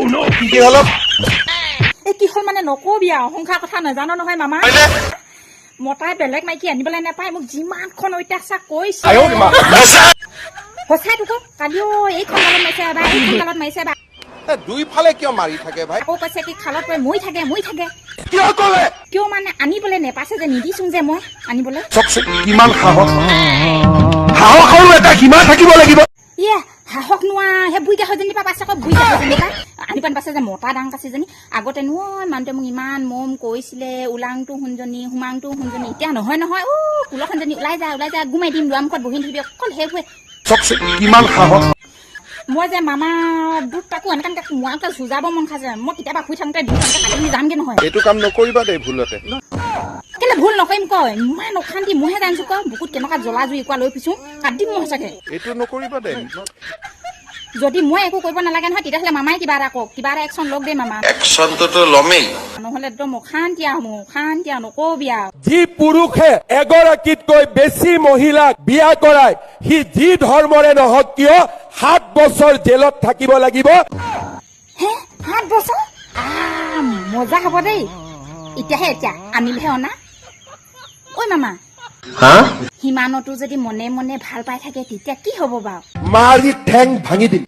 কি হল এই কি হ'ল মানে নকবি আৰু সংসাৰ কথা নাজানো নহয় মামা মতাই বেলেগ মাইকী আনিবলৈ নাপায় মোক যিমানখন অত্যাচাৰ কৰিছে সঁচাই তোক কালিও এইখন গালত মাৰিছে এবাৰ এইখন গালত মাৰিছে এবাৰ দুইফালে কিয় মাৰি থাকে ভাই আকৌ কৈছে কি খালত পৰে মই থাকে কিয় কলে কিয় মানে আনিবলৈ নেপাইছে যে নিদিছোং যে মই আনিবলৈ কিমান সাহস আৰু এটা সীমা থাকিব লাগিব ইয়ে সাহস নোৱা সেই বুঢ়ী গাহজনী পৰা পাইছে আকৌ বুঢ়ী গাহজনী পৰা আনি পান পাইছে যে মতা ডাং কাছিজনী আগতে নয় মানুহটোৱে মোক ইমান মৰম কৰিছিলে ওলাংটো শুনজনী সোমাংটো শুনজনী এতিয়া নহয় কুলখনজনী ওলাই যা গুমাই দিম দুৱাৰমুখত বহি থাকিবি অকল সেইবোৰে কিমান সাহস মই যে মামা দুখ তাকো এনেকৈ মোৱাকে চুজাব মন খাইছে মই কেতিয়াবা শুই থাকোঁতে দুটাকে কাটি যামগে নহয় এইটো কাম নকৰিবা দেই ভুলতে কেলে ভুল নকৰিম কয় ইমান অশান্তি মইহে জানিছো কয় বুকুত কেনেকুৱা জ্বলা জুই একুৱা লৈ পিছো কাটিম মই সঁচাকে এইটো নকৰিবা দেই যদি মই একো কৰিব নালাগে নহয় তেতিয়াহ'লে মামাই কিবা এটা কওক কিবা এটা একশ্যন লওক দেই মামা একশ্যনটোতো ল'মেই নহ'লে একদম অশান্তি আৰু নকবি আৰু যি পুৰুষে এগৰাকীতকৈ বেছি মহিলাক বিয়া কৰায় সি যি ধৰ্মৰে নহওক কিয় 7 বছৰ জেলত থাকিব লাগিব হে 7 বছৰ মজা হ'ব দেই এতিয়া আনিলেহে অনা ঐ মামা সিমানতো যদি মনে মনে ভাল পাই থাকে তেতিয়া কি হ'ব বাৰু মাৰি ঠেং ভাঙি দিম